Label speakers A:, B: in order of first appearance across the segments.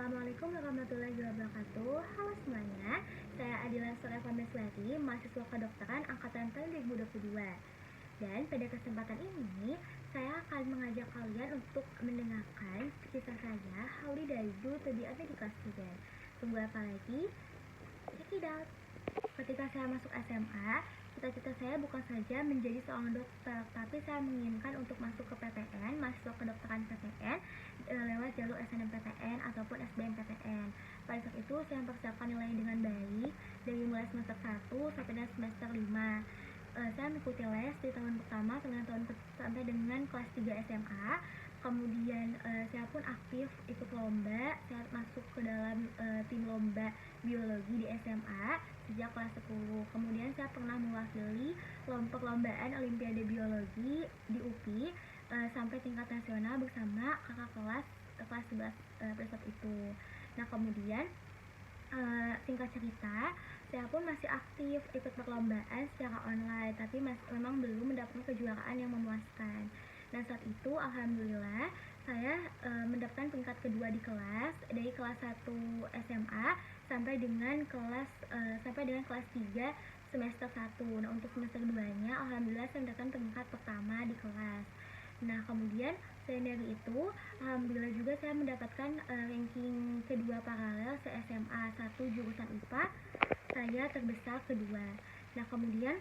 A: Assalamualaikum warahmatullahi wabarakatuh. Halo semuanya, saya Adila Sorefa Meslati, mahasiswa kedokteran angkatan tahun 2022. Dan pada kesempatan ini, saya akan mengajak kalian untuk mendengarkan kisah saya, Hauli dari Do to be a medical student. Tunggu apa lagi? Check it out. Ketika saya masuk SMA, cita-cita saya bukan saja menjadi seorang dokter, tapi saya menginginkan untuk masuk ke PTN, mahasiswa kedokteran PTN, lewat jalur SNMPTN ataupun SBMPTN. Pada saat itu saya mempersiapkan nilai dengan baik dari mulai semester 1 sampai dengan semester 5. Saya mengikuti les di tahun pertama sampai dengan kelas 3 SMA. Kemudian saya pun aktif ikut lomba. Saya masuk ke dalam tim lomba biologi di SMA sejak kelas 10. Kemudian saya pernah mewakili perlombaan Olimpiade Biologi di UPI sampai tingkat nasional bersama kakak kelas 11 pada saat itu. Nah, kemudian singkat cerita, saya pun masih aktif ikut perlombaan secara online, tapi memang belum mendapatkan kejuaraan yang memuaskan. Dan saat itu alhamdulillah saya mendapatkan peringkat kedua di kelas, dari kelas 1 SMA sampai dengan kelas 3 semester 1. Nah, untuk semester 2-nya alhamdulillah saya mendapatkan peringkat pertama di kelas. Nah, kemudian selain dari itu, alhamdulillah juga saya mendapatkan ranking kedua paralel se-SMA 1 jurusan IPA. Saya terbesar kedua. Nah, kemudian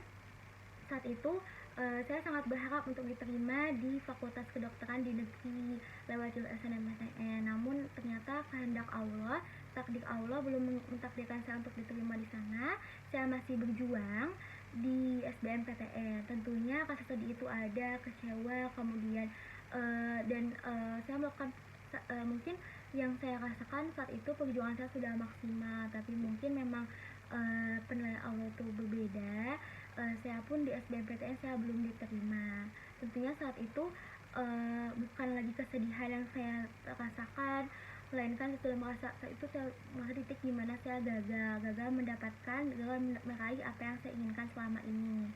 A: saat itu saya sangat berharap untuk diterima di Fakultas Kedokteran di negeri lewat jalur SNMPTN. Namun ternyata kehendak Allah, takdir Allah belum mentakdirkan saya untuk diterima di sana. Saya masih berjuang di SBMPTN. Tentunya rasa sedih itu ada, kecewa, kemudian saya melakukan mungkin yang saya rasakan saat itu perjuangan saya sudah maksimal, tapi mungkin memang penilaian Allah itu berbeda. Saya pun di SBMPTN saya belum diterima. Tentunya saat itu bukan lagi kesedihan yang saya rasakan, melainkan saya merasa titik di mana saya gagal meraih apa yang saya inginkan selama ini.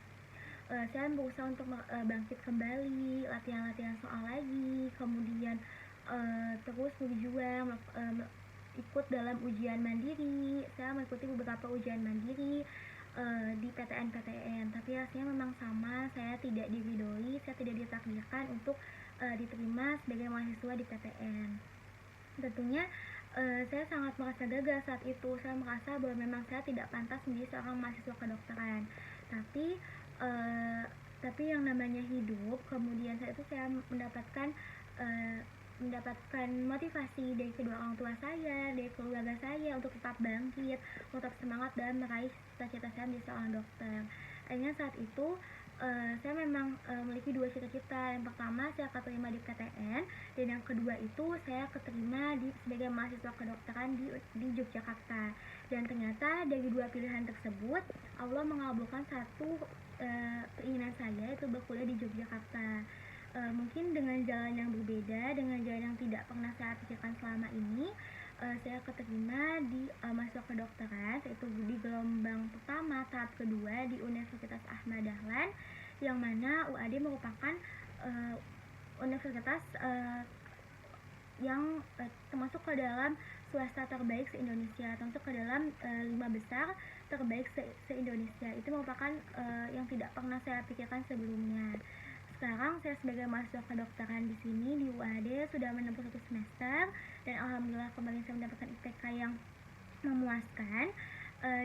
A: Saya berusaha untuk bangkit kembali, latihan soal lagi, kemudian terus berjuang ikut dalam ujian mandiri. Saya mengikuti beberapa ujian mandiri di PTN, tapi hasilnya memang sama, saya tidak diridhoi, saya tidak ditakdirkan untuk diterima sebagai mahasiswa di PTN. Tentunya saya sangat merasa gagal saat itu. Saya merasa bahwa memang saya tidak pantas menjadi seorang mahasiswa kedokteran. Tapi yang namanya hidup, kemudian saya mendapatkan motivasi dari kedua orang tua saya, dari keluarga saya untuk tetap bangkit, tetap semangat dalam meraih cita-cita saya menjadi seorang dokter. Akhirnya saat itu saya memang memiliki dua cita-cita. Yang pertama saya keterima di PTN, dan yang kedua itu saya keterima sebagai mahasiswa kedokteran di Yogyakarta. Dan ternyata dari dua pilihan tersebut Allah mengabulkan satu keinginan saya, yaitu berkuliah di Yogyakarta. Mungkin dengan jalan yang berbeda, dengan jalan yang tidak pernah saya pikirkan selama ini, saya keterima di mahasiswa kedokteran, yaitu di gelombang pertama tahap kedua di Universitas Ahmad Dahlan, yang mana UAD merupakan universitas yang termasuk ke dalam swasta terbaik se-Indonesia, termasuk ke dalam 5 besar terbaik se-Indonesia. Itu merupakan yang tidak pernah saya pikirkan sebelumnya. Sekarang saya sebagai mahasiswa kedokteran di sini di UAD sudah menempuh 1 semester, dan alhamdulillah kemarin saya mendapatkan IPK yang memuaskan,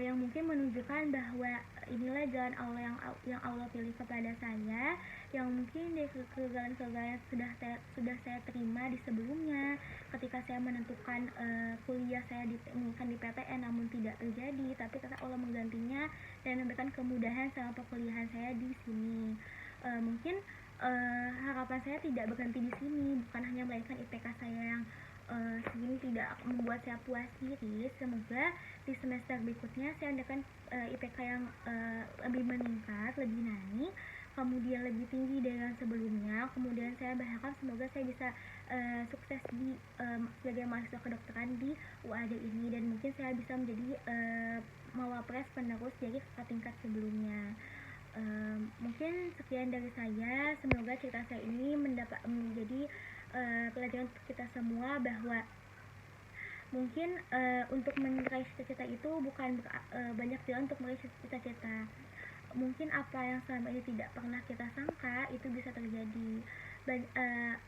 A: yang mungkin menunjukkan bahwa inilah jalan Allah yang Allah pilih kepada saya, yang mungkin dari kegagalan-kegagalan sudah saya terima di sebelumnya ketika saya menentukan kuliah saya diinginkan di PTN namun tidak terjadi, tapi ternyata Allah menggantinya dan memberikan kemudahan sama perkuliahan saya di sini. Mungkin harapan saya tidak berhenti di sini, bukan hanya melainkan IPK saya yang segini tidak membuat saya puas diri. Semoga di semester berikutnya saya mendapatkan IPK yang lebih meningkat, lebih naik, kemudian lebih tinggi dari yang sebelumnya. Kemudian saya berharap semoga saya bisa sukses sebagai mahasiswa kedokteran di UAD ini, dan mungkin saya bisa menjadi mawapres penerus dari tingkat sebelumnya. Mungkin sekian dari saya. Semoga cerita saya ini menjadi pelajaran untuk kita semua bahwa Mungkin untuk meraih cita-cita itu bukan banyak jalan untuk meraih cita-cita. Mungkin apa yang selama ini tidak pernah kita sangka itu bisa terjadi.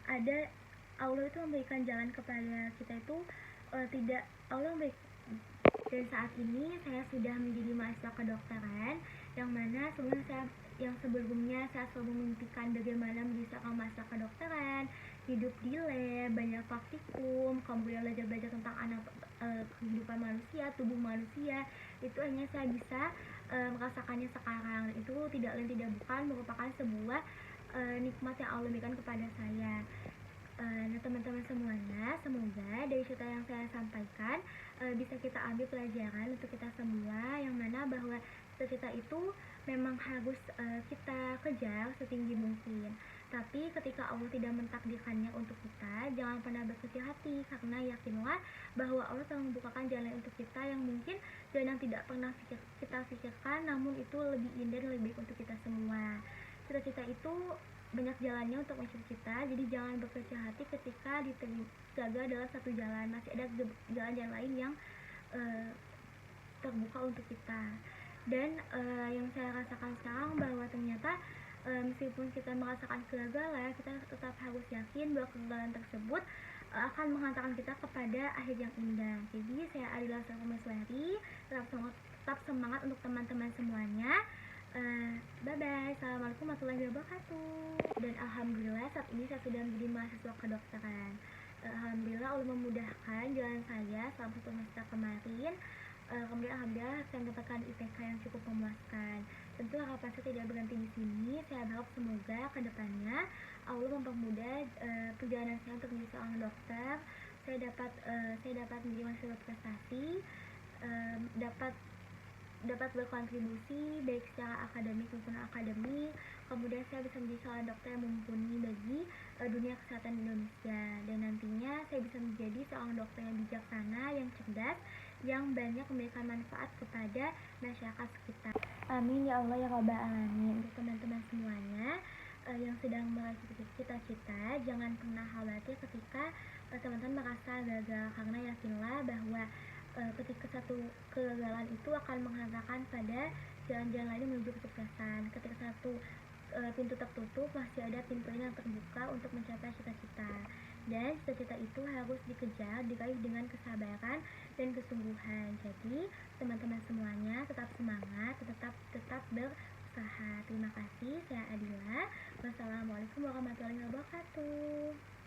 A: Ada Allah itu memberikan jalan kepada kita itu tidak Allah dan saat ini saya sudah menjadi mahasiswa kedokteran, yang mana sebelumnya saya selalu memimpikan bagaimana menjadi seorang mahasiswa kedokteran, hidup di lab, banyak praktikum, kemudian belajar tentang kehidupan manusia, tubuh manusia. Itu hanya saya bisa merasakannya sekarang. Itu tidak lain tidak bukan merupakan sebuah nikmat yang Allah berikan kepada saya. Nah, teman-teman semuanya, semoga dari cerita yang saya sampaikan bisa kita ambil pelajaran untuk kita semua, yang mana bahwa cita-cita itu memang harus kita kejar setinggi mungkin. Tapi ketika Allah tidak mentakdirkannya untuk kita, jangan pernah berkecil hati, karena yakinlah bahwa Allah telah membukakan jalan untuk kita yang mungkin jalan yang tidak pernah kita pikirkan, namun itu lebih indah dan lebih baik untuk kita semua. Cita-cita itu banyak jalannya untuk mencita-cita, jadi jangan berkecil hati ketika gagal dalam satu jalan. Masih ada jalan-jalan lain yang terbuka untuk kita. Dan yang saya rasakan sekarang bahwa ternyata meskipun kita merasakan kegagalan, kita tetap harus yakin bahwa kegagalan tersebut akan menghantarkan kita kepada akhir yang indah. Jadi saya Adila Saromeswari, tetap semangat untuk teman-teman semuanya. Bye bye. Assalamualaikum warahmatullahi wabarakatuh. Dan alhamdulillah saat ini saya sudah menjadi mahasiswa kedokteran. Alhamdulillah Allah memudahkan jalan saya selama 1 semester kemarin. Kemudian alhamdulillah saya mendapatkan IPK yang cukup memuaskan. Tentu harapan saya tidak berhenti di sini. Saya berharap semoga kedepannya Allah mempermudah perjalanan saya untuk menjadi seorang dokter. Saya dapat menjadi mahasiswa berprestasi, dapat berkontribusi baik secara akademik maupun akademik. Kemudian saya bisa menjadi seorang dokter yang mumpuni bagi dunia kesehatan Indonesia, dan nantinya saya bisa menjadi seorang dokter yang bijaksana, yang cerdas, yang banyak memberikan manfaat kepada masyarakat sekitar. Amin ya Allah ya Rabbal Alamin. Untuk teman-teman semuanya yang sedang meraih cita-cita, jangan pernah khawatir ketika teman-teman merasa gagal, karena yakinlah bahwa ketika satu kegagalan itu akan menghantarkan pada jalan-jalan lain menuju kesuksesan. Ketika satu pintu tertutup, masih ada pintu yang terbuka untuk mencapai cita-cita. Dan cita-cita itu harus dikejar, diraih dengan kesabaran dan kesungguhan. Jadi teman-teman semuanya tetap semangat, tetap berusaha. Terima kasih. Saya Adila. Wassalamualaikum warahmatullahi wabarakatuh.